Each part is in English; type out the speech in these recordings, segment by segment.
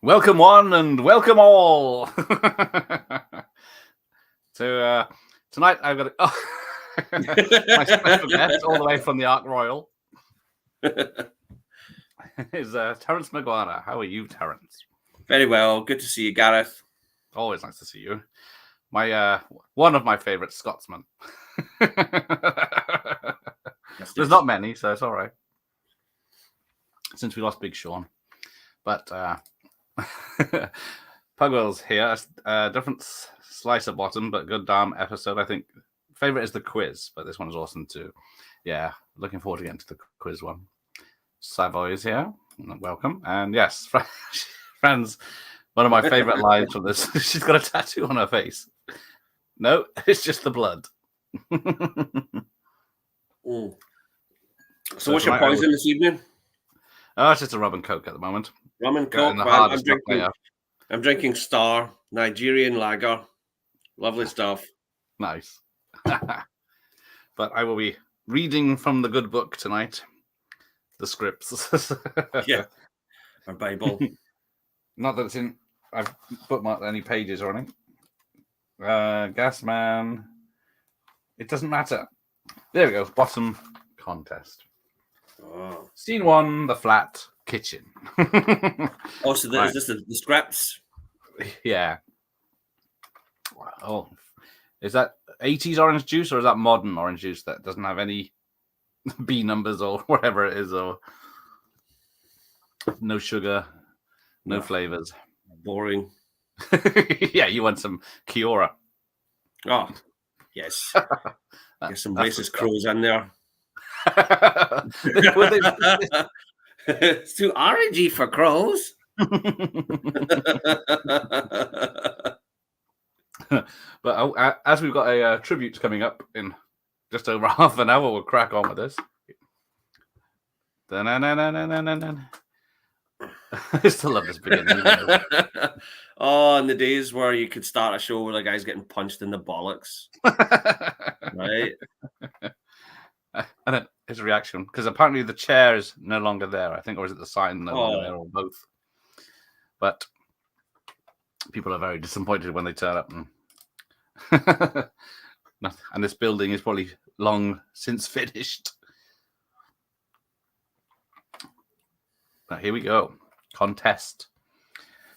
Welcome one and welcome all. So tonight I've got my special guest all the way from the Ark Royal is Terence Maguire. How are you, Terence? Very well. Good to see you, Gareth. Always nice to see you. My one of my favourite Scotsmen. There's not many, so it's all right. Since we lost Big Sean, but Pugwell's here. Different slice of bottom, but good damn episode. I think favorite is the quiz, but this one is awesome too. Yeah, looking forward to getting to the quiz one. Savoy is here. Welcome. And yes, friends, one of my favorite lines from this. She's got a tattoo on her face. No, it's just the blood. So what's your poison this evening? Oh, it's just a rum and coke at the moment. Rum and coke. I'm drinking Star Nigerian lager. Lovely stuff. Nice. But I will be reading from the good book tonight. The scripts. Yeah. Our Bible. Not that it's in. I've bookmarked any pages or anything. Gasman. It doesn't matter. There we go. Bottom contest. Oh. Scene 1, the flat kitchen. Oh, so is this the scripts? Yeah. Oh, is that 80s orange juice or is that modern orange juice that doesn't have any B numbers or whatever it is, or no sugar, no flavors? Boring. Yeah, you want some Kiora. Oh, yes. Get some racist crows in there. It's too orangey for crows. But as we've got a tribute coming up in just over half an hour, we'll crack on with this. I still love this beginning. Oh, in the days where you could start a show where the guy's getting punched in the bollocks. Right? And then his reaction, because apparently the chair is no longer there, I think, or is it the sign no longer there, or both? But people are very disappointed when they turn up. And this building is probably long since finished. But here we go. Contest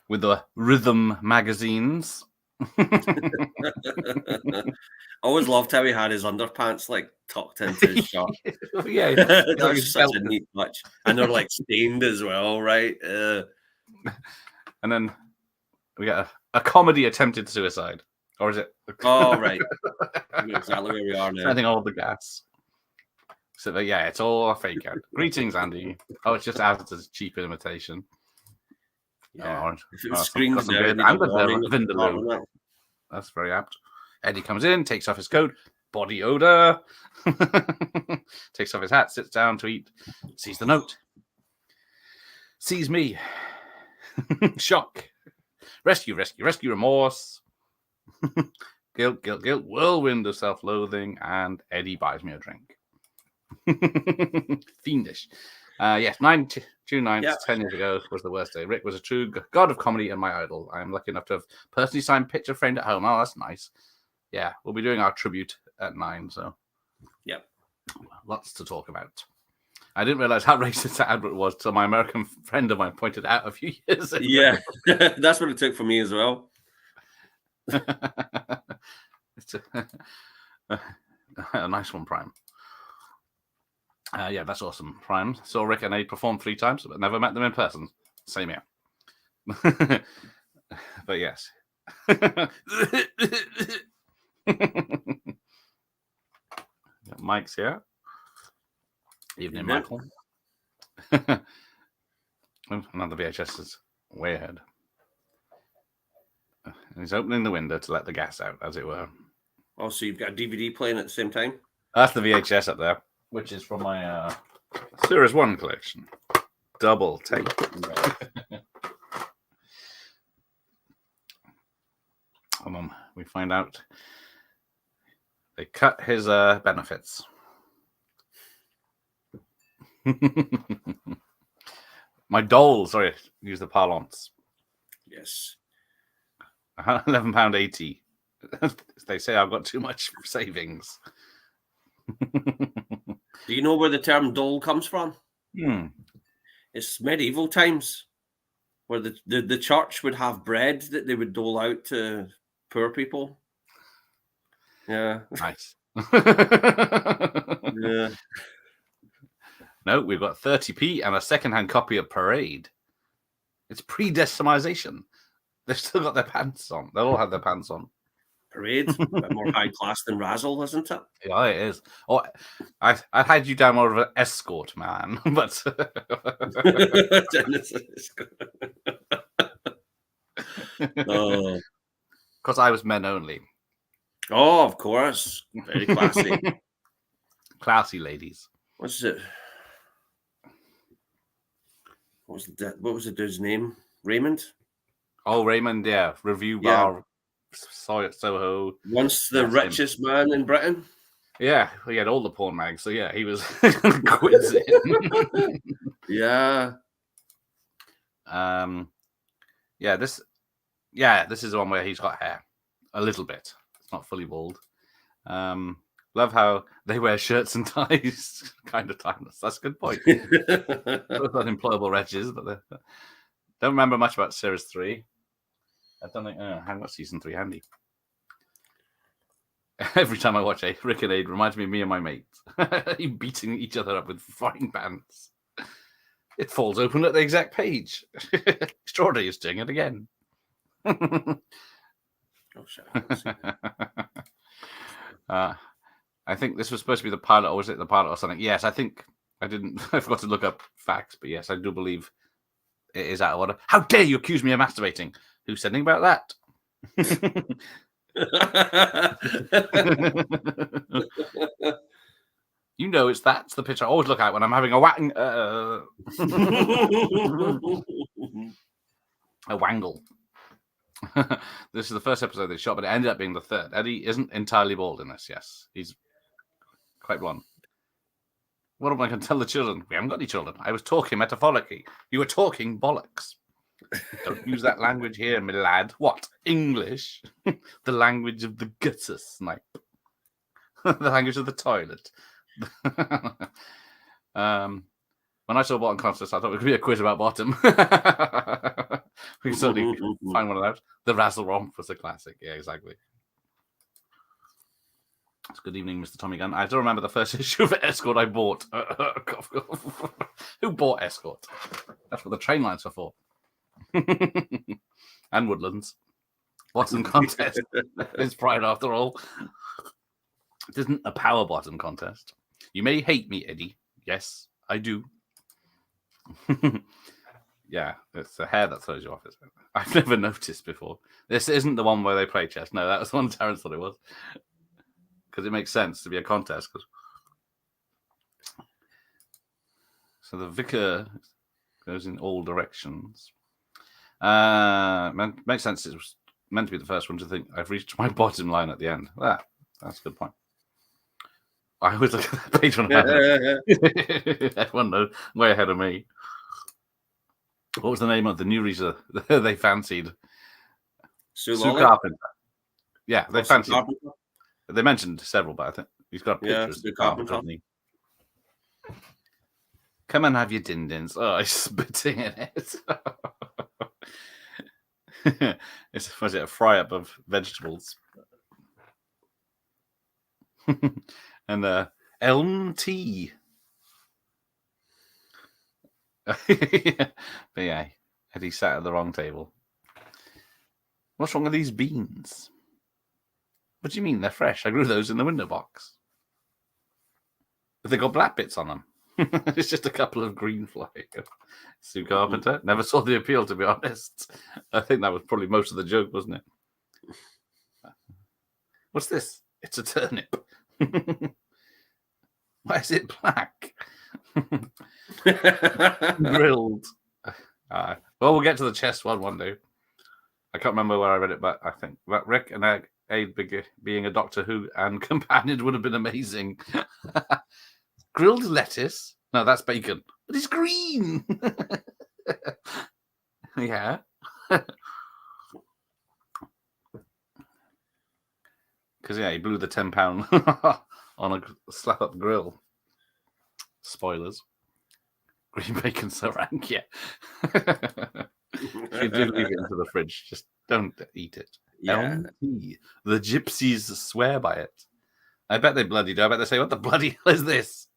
with the rhythm magazines. Always loved how he had his underpants like tucked into his shirt. Yeah, that's such a neat touch. And they're like stained as well, right? And then we got a comedy attempted suicide. Or is it? Oh, right. Exactly where we are now. I think all the gas. So, yeah, it's all a fake out. Greetings, Andy. Oh, it's just as a cheap imitation. Yeah. If it was screens now, that's very apt. Eddie comes in, takes off his coat, body odor, takes off his hat, sits down to eat, sees the note, sees me, shock, rescue, remorse, guilt, whirlwind of self-loathing, and Eddie buys me a drink. Fiendish. Yes, June 9th, 10 years ago, was the worst day. Rick was a true god of comedy and my idol. I am lucky enough to have personally signed picture framed at home. Oh, that's nice. Yeah, we'll be doing our tribute at 9, so yep, lots to talk about. I didn't realize how racist that advert was till my American friend of mine pointed out a few years ago. Yeah, that's what it took for me as well. It's a nice one, Prime. Yeah, that's awesome. Prime saw Rick and Aid perform 3 times, but never met them in person. Same here. But yes. Mike's here. Evening, Michael. Another VHS is way ahead. And he's opening the window to let the gas out, as it were. Oh, so you've got a DVD playing at the same time? That's the VHS up there, which is from my Series 1 collection. Double tape. And then we find out they cut his benefits. My dole, sorry, use the parlance. Yes. £11.80. They say I've got too much savings. Do you know where the term dole comes from? It's medieval times, where the church would have bread that they would dole out to poor people. Yeah. Nice. Yeah. No, we've got 30p and a second-hand copy of Parade. It's pre-decimization. They've still got their pants on. They'll all have their pants on. Parade, a bit more high class than Razzle, isn't it? Yeah, it is. Oh, I had you down more of an escort man, but because I was men only. Oh, of course, very classy, classy ladies. What's it? What was the dude's name? Raymond. Oh, Raymond, yeah. Review bar, Soho. Once the richest man in Britain. Yeah, he had all the porn mags, so yeah, he was quizzing. Yeah. This is the one where he's got hair. A little bit. It's not fully bald. Love how they wear shirts and ties. Kind of timeless. That's a good point. Both unemployable wretches, but don't remember much about Series 3. I don't think I haven't got Season 3 handy. Every time I watch Rick and Aid reminds me of me and my mates. Beating each other up with frying pans. It falls open at the exact page. Extraordinary is doing it again. Oh, shit. I think this was supposed to be the pilot, or was it the pilot or something? Yes, I think I forgot to look up facts, but yes, I do believe it is out of order. How dare you accuse me of masturbating? Who's saying about that? You know, that's the picture I always look at when I'm having a a wangle. This is the first episode they shot, but it ended up being the third. Eddie isn't entirely bald in this. Yes, he's quite blonde. What am I going to tell the children? We haven't got any children. I was talking metaphorically. You were talking bollocks. Don't use that language here, my lad. What? English? The language of the gutter snipe. The language of the toilet. When I saw Bottom Contest, I thought it could be a quiz about bottom. We can certainly find one of those. The Razzle Romp was a classic. Yeah, exactly. It's good evening, Mr. Tommy Gunn. I still remember the first issue of Escort I bought. Who bought Escort? That's what the train lines are for. And Woodlands. Bottom contest is pride after all. It isn't a power bottom contest. You may hate me, Eddie. Yes, I do. Yeah, it's the hair that throws you off. I've never noticed before. This isn't the one where they play chess. No, that was the one Terrence thought it was. Because it makes sense to be a contest. So the vicar goes in all directions. Makes sense. It was meant to be the first one to think I've reached my bottom line at the end. That's a good point. I always look at that page when everyone knows way ahead of me. What was the name of the new reader they fancied? Sue Carpenter. Yeah, they fancied. They mentioned several, but I think he's got pictures of Sue Carpenter. Come and have your din-dins. Oh, he's spitting in it. Was it a fry-up of vegetables? And elm tea. But yeah, Eddie sat at the wrong table. What's wrong with these beans? What do you mean? They're fresh. I grew those in the window box. But they got black bits on them. It's just a couple of green fly. Sue Carpenter. Never saw the appeal, to be honest. I think that was probably most of the joke, wasn't it? What's this? It's a turnip. Why is it black? Grilled. Well, we'll get to the chess one day. I can't remember where I read it, but I think that Rick and Aid being a Doctor Who and companion would have been amazing. Grilled lettuce? No, that's bacon. But it's green. Yeah. Because, he blew the £10 on a slap-up grill. Spoilers. Green bacon so rank, yeah. If you do leave it into the fridge, just don't eat it. Yeah. LT. The gypsies swear by it. I bet they bloody do. I bet they say, what the bloody hell is this?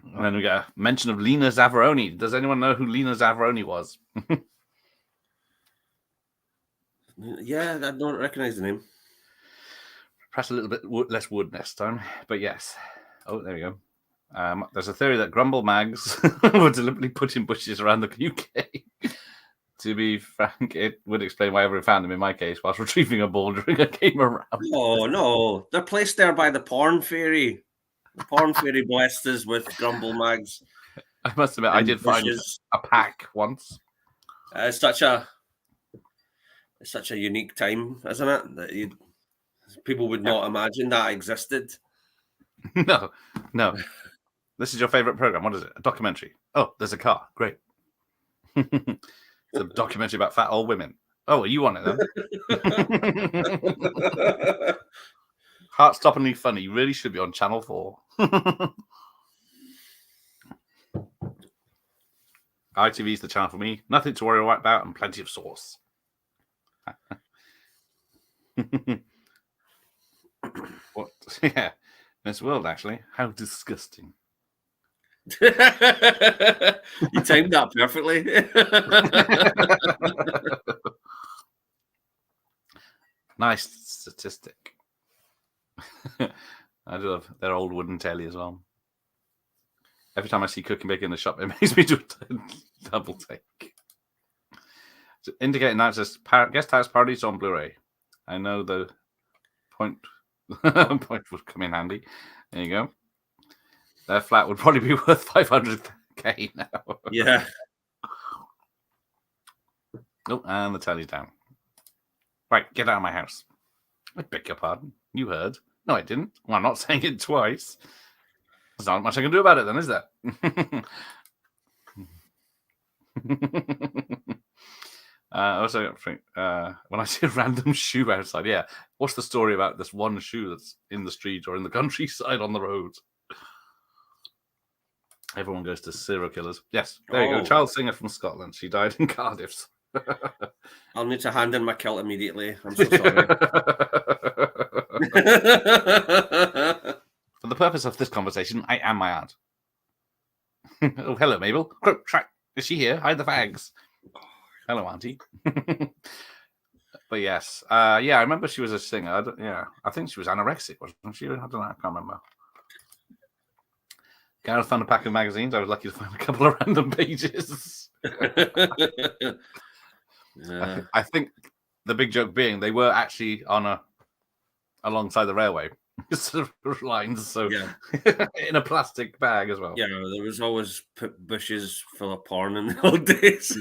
And then we get a mention of Lena Zavaroni. Does anyone know who Lena Zavaroni was? Yeah, I don't recognize the name. Perhaps a little bit less wood next time. But yes. Oh, there we go. There's a theory that Grumble Mags were deliberately putting bushes around the UK. To be frank, it would explain why everyone found them in my case whilst retrieving a ball during a game around. Oh, no. They're placed there by the porn fairy. The porn fairy blessed us with Grumble Mags. I must admit, I did find a pack once. It's such a unique time, isn't it? That people would not imagine that existed. No. This is your favorite program. What is it? A documentary. Oh, there's a car. Great. It's a documentary about fat old women. Oh, are you on it then? Heart-stoppingly funny. Really should be on Channel 4. ITV's the channel for me. Nothing to worry about and plenty of sauce. What? Yeah. This world, actually. How disgusting. You timed that perfectly. Nice statistic. I do love their old wooden telly as well. Every time I see cooking bacon in the shop, it makes me do a double take. So indicating now it says guest house parties on Blu-ray. I know the point would come in handy. There you go. Their flat would probably be worth 500k now. Yeah. Oh, and the telly's down. Right, get out of my house. I beg your pardon. You heard. No, I didn't. Well, I'm not saying it twice. There's not much I can do about it then, is there? Also, when I see a random shoe outside, yeah, what's the story about this one shoe that's in the street or in the countryside on the road? Everyone goes to serial killers. Yes, there you go. Child singer from Scotland. She died in Cardiff. I'll need to hand in my kilt immediately. I'm so sorry. For the purpose of this conversation, I am my aunt. Oh, hello, Mabel. Croak, track. Is she here? Hide the fags. Hello, Auntie. But yes. Yeah, I remember she was a singer. I think she was anorexic, wasn't she? I don't know. I can't remember. Gareth found a pack of magazines. I was lucky to find a couple of random pages. Yeah. I think the big joke being they were actually on alongside the railway sort of lines, so yeah. In a plastic bag as well. Yeah, there was always bushes full of porn in the old days.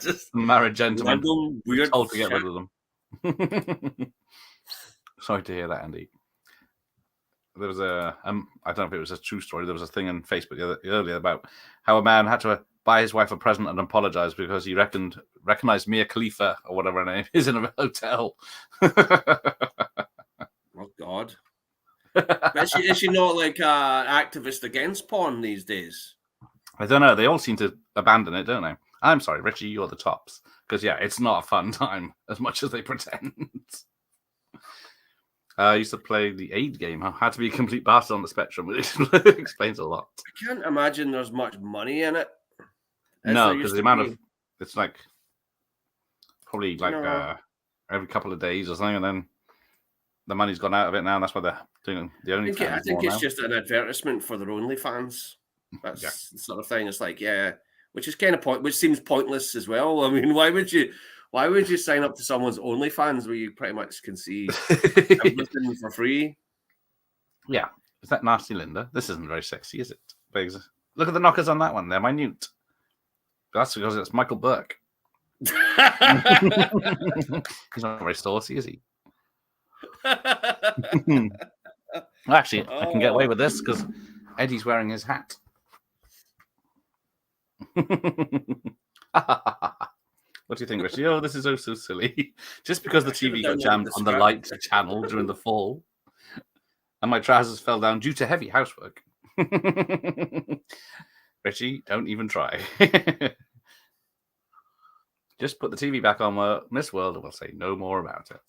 Just married gentlemen weird told to get rid of them. Sorry to hear that, Andy. There was I don't know if it was a true story. There was a thing on Facebook earlier about how a man had to buy his wife a present and apologize because he recognized Mia Khalifa or whatever her name is in a hotel. Oh God! Is she not like an activist against porn these days? I don't know. They all seem to abandon it, don't they? I'm sorry, Richie, you're the tops. Because yeah, it's not a fun time as much as they pretend. I used to play the aid game. I had to be a complete bastard on the spectrum. It explains a lot. I can't imagine there's much money in it. No, because the amount of it's like probably like every couple of days or something, and then the money's gone out of it now, and that's why they're doing the OnlyFans. I think it's just an advertisement for their OnlyFans. That's the sort of thing. It's like, yeah, which is kind of which seems pointless as well. I mean, why would you sign up to someone's OnlyFans where you pretty much can see everything for free? Yeah. Is that nasty, Linda? This isn't very sexy, is it? Look at the knockers on that one. They're minute. That's because it's Michael Burke. He's not very saucy, is he? Actually, I can get away with this because Eddie's wearing his hat. What do you think, Richie? Oh, this is oh so silly. Just because the TV got downloaded jammed the on the script. light channel during the fall, and my trousers fell down due to heavy housework. Richie, don't even try. Just put the TV back on Miss World, and we'll say no more about it.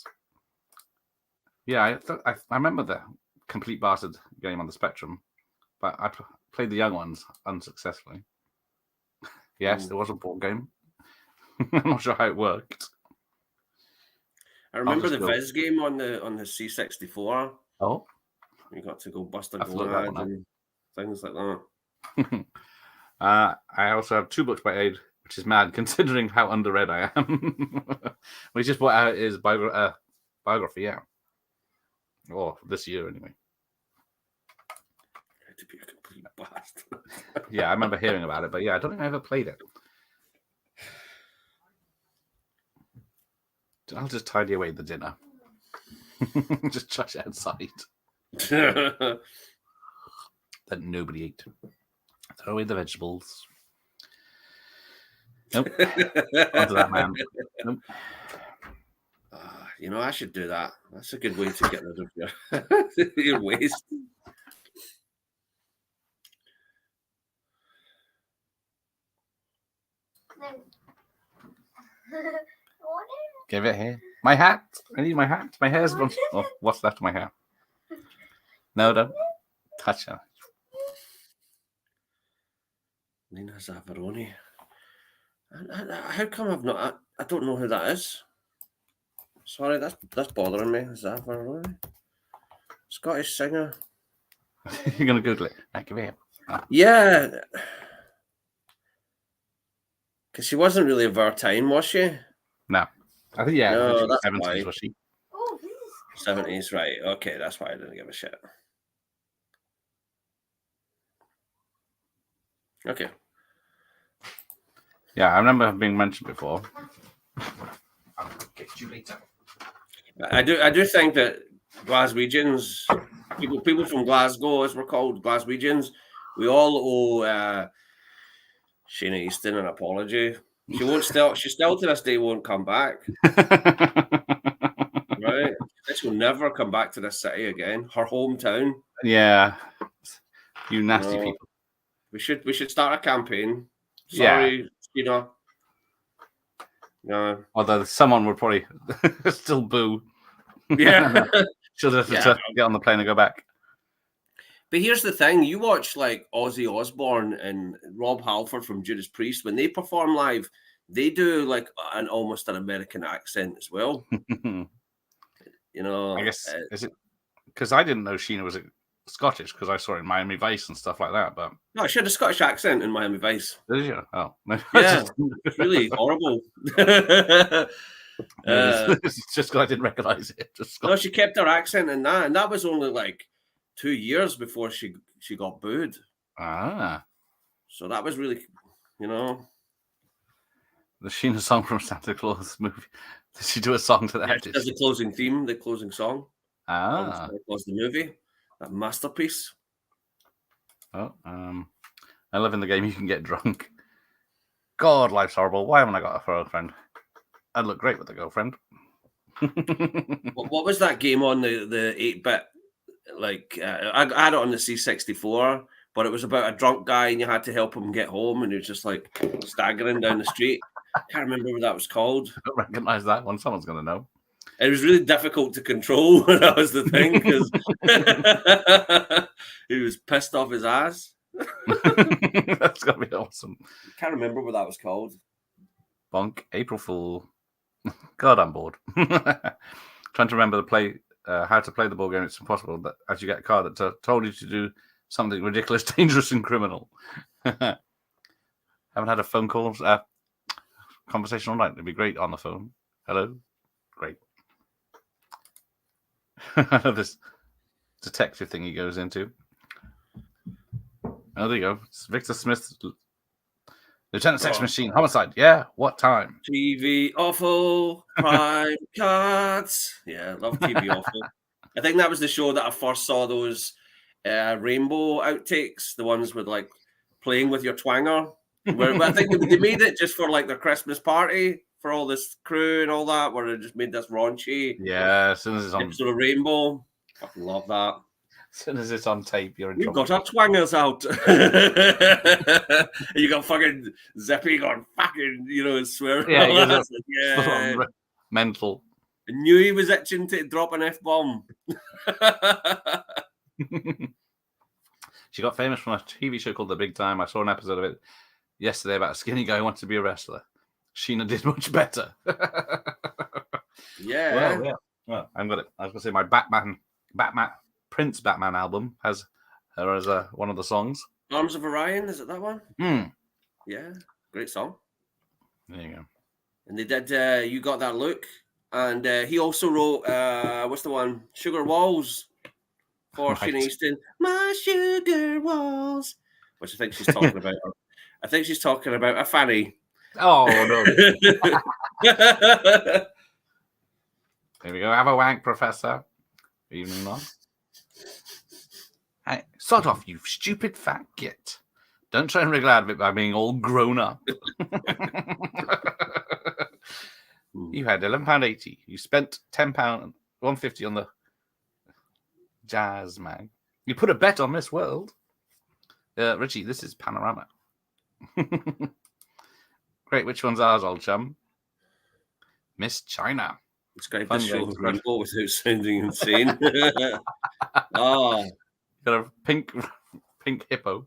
Yeah, I remember the Complete Bastard game on the Spectrum, but I played the young ones unsuccessfully. Yes, there was a board game. I'm not sure how it worked. I remember the Viz game on the C64. Oh, you got to go bust a gonad and things like that. I also have 2 books by Aid, which is mad considering how underread I am. We just brought out his biography, yeah. Or this year, anyway. To be a complete bastard. Yeah, I remember hearing about it, but yeah, I don't think I ever played it. I'll just tidy away the dinner. Just trash it outside. That nobody ate. Throw away the vegetables. Nope. Onto that, man. Nope. You know, I should do that. That's a good way to get rid of your waste. Give it here. My hat. I need my hat. My hair's gone. Oh, what's left of my hair? No, don't touch her. Nina Zavaroni. How come I've not? I don't know who that is. Sorry, that's bothering me. Zavaroni, Scottish singer. You're gonna Google it. Right, give it here. Oh. Yeah, because she wasn't really of our time, was she? No, I think no, that's 70s, why. was she? 70s, right? Okay, that's why I didn't give a shit. Okay. Yeah, I remember being mentioned before. I'll get you later. I do think that Glaswegians, people from Glasgow, as we're called, Glaswegians, we all owe Sheena Easton an apology. She still to this day won't come back. Right? She'll never come back to this city again. Her hometown. Yeah. You nasty people. We should start a campaign. Sorry, Sheena. No. Although someone would probably still boo. Yeah. She'll just have to get on the plane and go back. But here's the thing. You watch like Ozzy Osbourne and Rob Halford from Judas Priest. When they perform live, they do like almost an American accent as well. You know. I guess, is it because I didn't know Sheena was Scottish because I saw it in Miami Vice and stuff like that. But no, she had a Scottish accent in Miami Vice. Did you? Oh, yeah, it's really horrible. It's just because I didn't recognize it. No, she kept her accent in that, and that was only like 2 years before she got booed. Ah, so that was really, you know, the Sheena song from Santa Claus movie. Did she do a song to that? Yeah, that's the closing theme, the closing song. Ah, Santa Claus the movie, that masterpiece. Oh, I love in the game you can get drunk. God, life's horrible. Why haven't I got a girlfriend? I'd look great with a girlfriend. What was that game on the 8-bit? Like I had it on the C64, but it was about a drunk guy and you had to help him get home, and he was just like staggering down the street. I can't remember what that was called. I don't recognize that one. Someone's gonna know. It was really difficult to control. That was the thing, because he was pissed off his ass. That's gonna be awesome. I can't remember what that was called. Bonk, April Fool. God, I'm bored. Trying to remember how to play the board game. It's impossible. That as you get a card that told you to do something ridiculous, dangerous, and criminal. Haven't had a phone call, conversation all night. It'd be great on the phone. Hello, great. This detective thing he goes into. Oh, there you go. It's Victor Smith, Lieutenant Sex Machine, homicide. Yeah, what time? TV awful, prime cards. Yeah, love TV awful. I think that was the show that I first saw those rainbow outtakes, the ones with like playing with your twanger. Where I think they made it just for like their Christmas party for all this crew and all that, where they just made this raunchy. Yeah, as soon as it's on episode of Rainbow. Fucking love that. As soon as it's on tape, you're in We've trouble. got our twangers out. You got fucking Zippy going fucking, swearing. Yeah, mental. I knew he was itching to drop an F-bomb. She got famous from a TV show called The Big Time. I saw an episode of it yesterday about a skinny guy who wants to be a wrestler. Sheena did much better. Yeah. Well, I was going to say my Prince Batman album has her as one of the songs. Arms of Orion, is it that one? Yeah, great song. There you go. And they did You Got That Look. And he also wrote, what's the one? Sugar Walls for Sheena Easton. My Sugar Walls. Which I think she's talking about. I think she's talking about a fanny. Oh, no. Here we go. Have a wank, Professor. Evening on. Hey, sod off, you stupid fat git. Don't try and wriggle out of it by being all grown up. You had £11.80. You spent £10, £1.50 on the Jazz Mag. You put a bet on Miss World. Richie, this is Panorama. Great. Which one's ours, old chum? Miss China. Describe the show Rainbow without sounding insane. Oh. Got a pink hippo.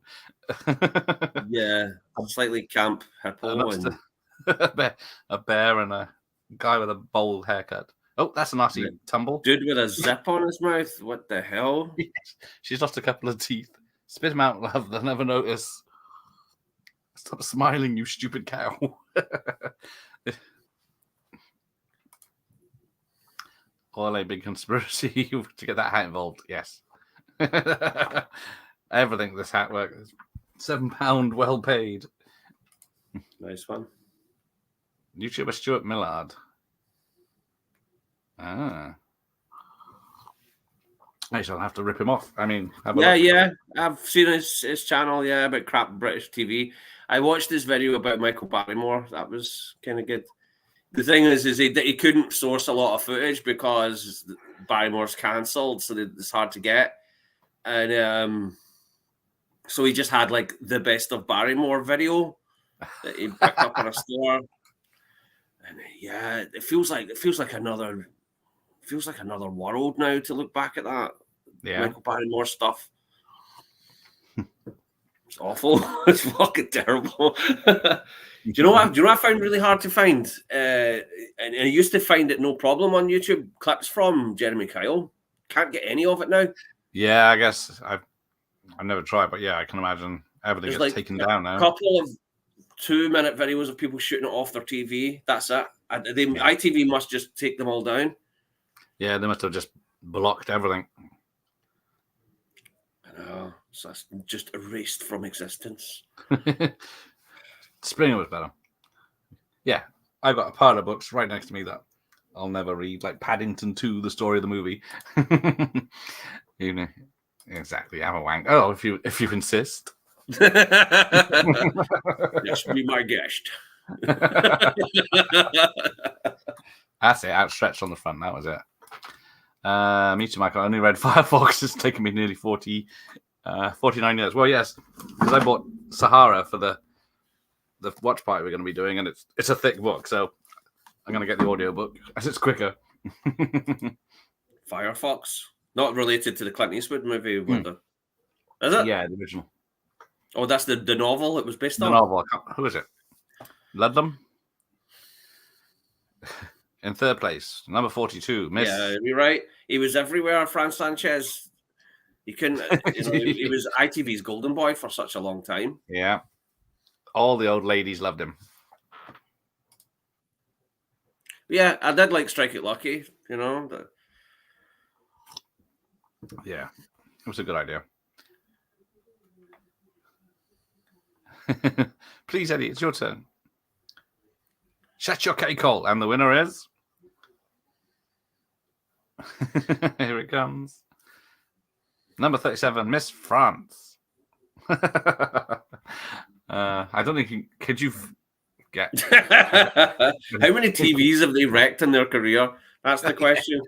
Yeah. Slightly camp hippo. A bear and a guy with a bowl haircut. Oh, that's a nasty tumble. Dude with a zip on his mouth. What the hell? Yes. She's lost a couple of teeth. Spit them out, love. They'll never notice. Stop smiling, you stupid cow. All a big conspiracy to get that hat involved. Yes. Everything this hat works. £7 well paid. Nice one. YouTuber Stuart Millard. I shall have to rip him off. I mean, yeah. I've seen his channel, about crap British TV. I watched this video about Michael Barrymore. That was kind of good. The thing is he couldn't source a lot of footage because Barrymore's cancelled, so it's hard to get. And so he just had like the best of Barrymore video that he picked up in a store. And yeah, it feels like another world now to look back at that. Yeah. Michael Barrymore stuff. It's awful. It's fucking terrible. Do you know what I found really hard to find? And I used to find it no problem on YouTube. Clips from Jeremy Kyle. Can't get any of it now. Yeah, I guess I've never tried, but yeah, I can imagine everything gets taken down now. A couple of 2-minute videos of people shooting it off their TV. That's it. ITV must just take them all down. Yeah, they must have just blocked everything. I know. So that's just erased from existence. Springer was better. Yeah, I've got a pile of books right next to me that I'll never read, like Paddington 2, the story of the movie. You know, exactly. I'm a wank. Oh, if you insist. Yes, be my guest. That's it. Outstretched on the front. That was it. Me too, Michael. I only read Firefox. It's taken me nearly 49 years. Well, yes, because I bought Sahara for the watch party we're going to be doing, and it's a thick book, so I'm going to get the audio book as it's quicker. Firefox, not related to the Clint Eastwood movie, is it? Yeah, the original. Oh, that's the novel it was based on? The novel. Who is it? Ludlam? In third place, number 42. Miss. Yeah, you're right. He was everywhere, Fran Sanchez. He couldn't. He was ITV's golden boy for such a long time. Yeah. All the old ladies loved him. Yeah, I did like Strike It Lucky, Yeah, it was a good idea. Please, Eddie, it's your turn. Shut your cake hole. And the winner is... Here it comes. Number 37, Miss France. I don't think... Could you get. How many TVs have they wrecked in their career? That's the question.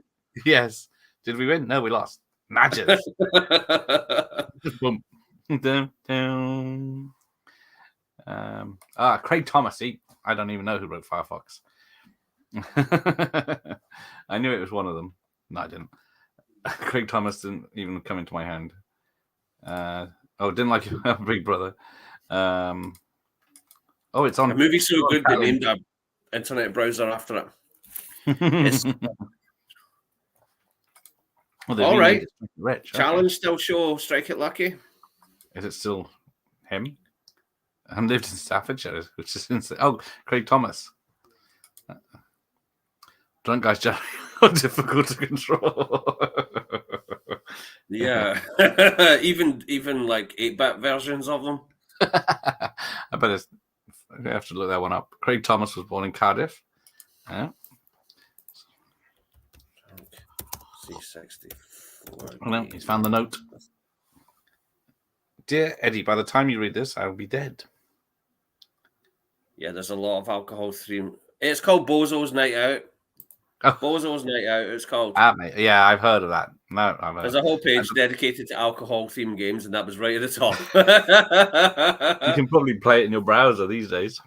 Yes. Did we win? No, we lost. Magic. Boom. Dun, dun. Craig Thomas. I don't even know who wrote Firefox. I knew it was one of them. No, I didn't. Craig Thomas didn't even come into my hand. Didn't like Big Brother. It's on. A movie so good they named an internet browser after it. All right. Rich. Challenge still show Strike It Lucky. Is it still him? I lived in Staffordshire, which is insane. Oh, Craig Thomas. Drunk guys generally are difficult to control. Yeah. even like 8-bit versions of them. I bet I have to look that one up. Craig Thomas was born in Cardiff. Yeah. C64. Oh, no, he's found the note. Dear Eddie, by the time you read this, I will be dead. Yeah, there's a lot of alcohol theme. It's called Bozo's Night Out. Oh. Bozo's Night Out, it's called. Mate. Yeah, I've heard of that. No, I've heard. There's a whole page dedicated to alcohol-themed games, and that was right at the top. You can probably play it in your browser these days.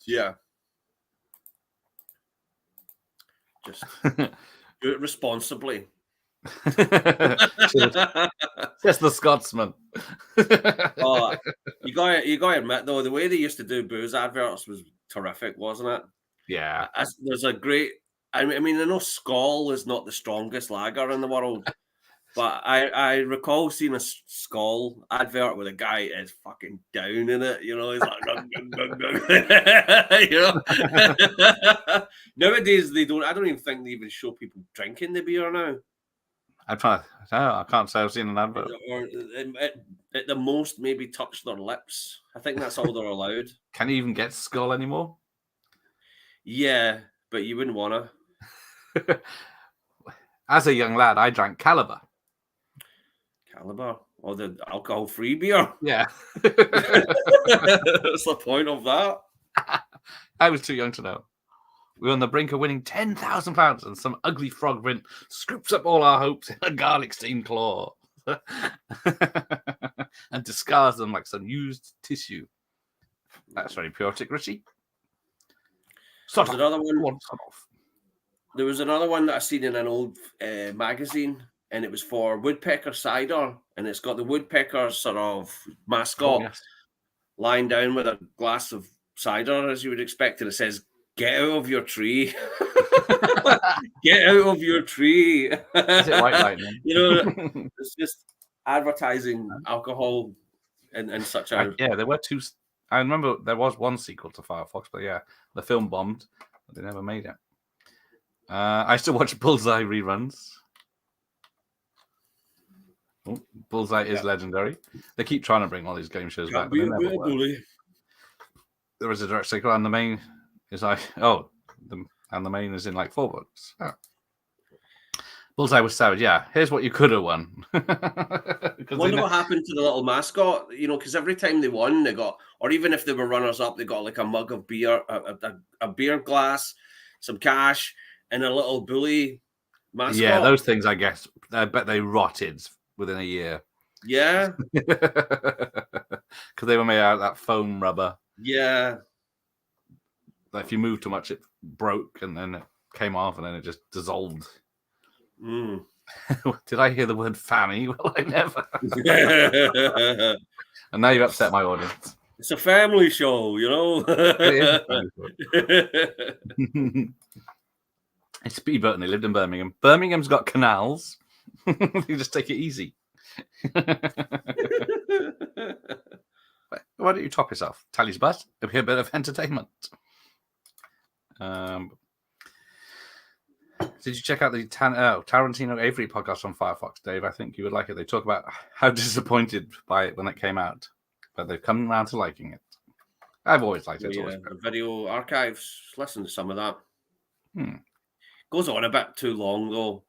Yeah. Just do it responsibly. Just the Scotsman. You gotta admit though, the way they used to do booze adverts was terrific, wasn't it? Yeah. There's a great. I mean, I know Skol is not the strongest lager in the world, but I recall seeing a Skol advert where the guy is fucking down in it. You know, he's like, you know. Nowadays they don't. I don't even think they even show people drinking the beer now. I can't say I've seen an advert. Or at the most, maybe touch their lips. I think that's all they're allowed. Can you even get Skol anymore? Yeah, but you wouldn't want to. As a young lad, I drank Caliber. Caliber? Or the alcohol-free beer? Yeah. That's the point of that. I was too young to know. We were on the brink of winning £10,000 and some ugly frog print scoops up all our hopes in a garlic-stained claw and discards them like some used tissue. That's very poetic, Richie. Another one. There was another one that I seen in an old magazine, and it was for woodpecker cider, and it's got the woodpecker sort of mascot lying down with a glass of cider, as you would expect, and it says, "Get out of your tree." Get out of your tree. Is it White Lightning? You know, it's just advertising alcohol and such a... Yeah, there were two. I remember there was one sequel to Firefox, but yeah, the film bombed, but they never made it. I still watch Bullseye reruns. Oh, Bullseye is legendary. They keep trying to bring all these game shows back, but they never work. There is a direct sequel, and the main is the main is in like 4 books. Oh. Bullseye was savage. Yeah, here's what you could have won. I wonder what happened to the little mascot. You know, because every time they won, they got, or even if they were runners up, they got like a mug of beer, a beer glass, some cash, and a little bully mascot. Yeah, those things, I guess. I bet they rotted within a year. Yeah, because they were made out of that foam rubber. Yeah. Like if you moved too much, it broke, and then it came off, and then it just dissolved. Mm. Did I hear the word fammy? Well, I never. And now you've upset my audience. It's a family show, you know. It's Speed Burton. He lived in Birmingham. Birmingham's got canals. You just take it easy. Why don't you top yourself? Tally's bus. It'll be a bit of entertainment. Did you check out the Tarantino Avery podcast on Firefox, Dave? I think you would like it. They talk about how disappointed by it when it came out, but they've come around to liking it. I've always liked it. Yeah, the video archives. Listen to some of that. Goes on a bit too long, though.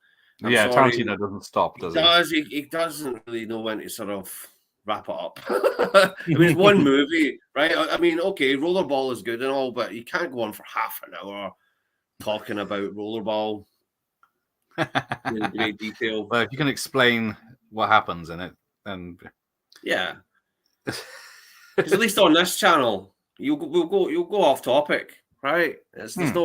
Tarantino doesn't stop, does he? He doesn't really know when to sort of wrap it up. I mean, it's one movie, right? I mean, okay, Rollerball is good and all, but you can't go on for half an hour talking about Rollerball in great detail. Well, if you can explain what happens in it, then yeah, because at least on this channel, you'll go off topic, right? It's not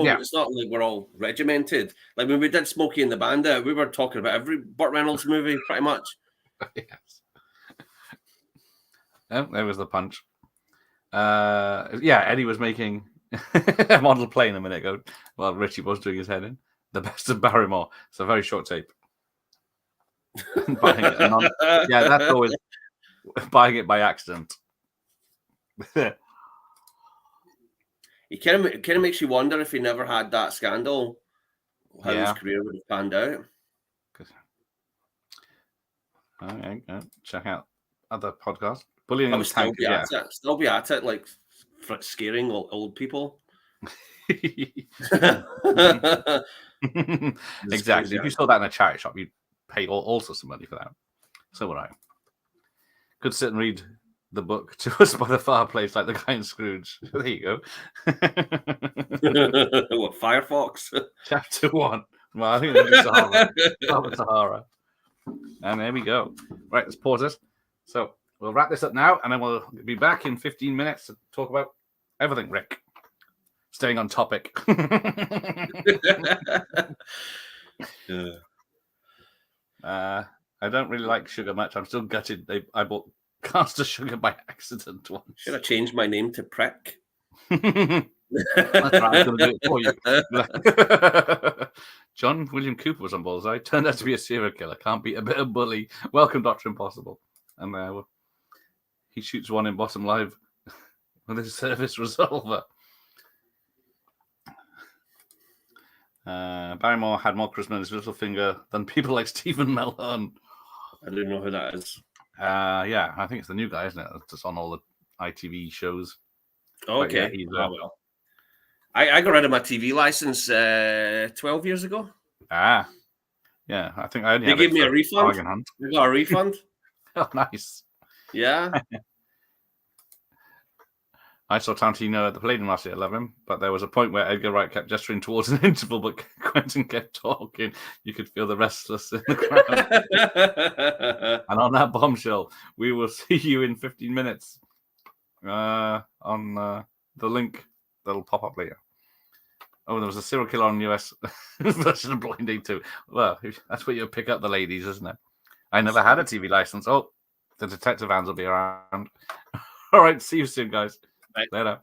like we're all regimented. Like when we did Smokey and the Bandit, we were talking about every Burt Reynolds movie, pretty much. Yes. Oh, there was the punch. Eddie was making a model plane a minute ago while Richie was doing his head in. The best of Barrymore. It's a very short tape. That's always buying it by accident. It kind of makes you wonder if he never had that scandal, how his career would have panned out. Okay, check out other podcasts. Bullying I would still be at it, like scaring old people. Exactly. If you saw that in a charity shop, you'd pay all sorts of money for that. So would I. Could sit and read the book to us by the fireplace like the guy in Scrooge. There you go. What, Firefox? Chapter 1. Well, I think it's Sahara. And there we go. Right, let's pause this. So we'll wrap this up now, and then we'll be back in 15 minutes to talk about everything, Rick. Staying on topic. I don't really like sugar much. I'm still gutted. I bought caster sugar by accident once. Should I change my name to Prick? That's right, I was going to do it for you. John William Cooper was on Bullseye. Turned out to be a serial killer. Can't beat a bit of bully. Welcome, Dr. Impossible. And he shoots one in Bottom Live with his service resolver. Barrymore had more charisma in his little finger than people like Stephen Melhern. I don't know who that is. I think it's the new guy, isn't it? It's just on all the ITV shows. Okay. Well. I got rid of my TV license 12 years ago. Yeah. I think I only They gave me a refund. I got a refund. Oh, nice. Yeah. I saw Tarantino at the Palladium last year. I love him. But there was a point where Edgar Wright kept gesturing towards an interval, but Quentin kept talking. You could feel the restless in the crowd. And on that bombshell, we will see you in 15 minutes on the link that'll pop up later. Oh, there was a serial killer on US version of Blind Date 2. Well, that's where you pick up the ladies, isn't it? I never had a TV license. Oh, the detective vans will be around. All right, see you soon, guys. Bye. Later.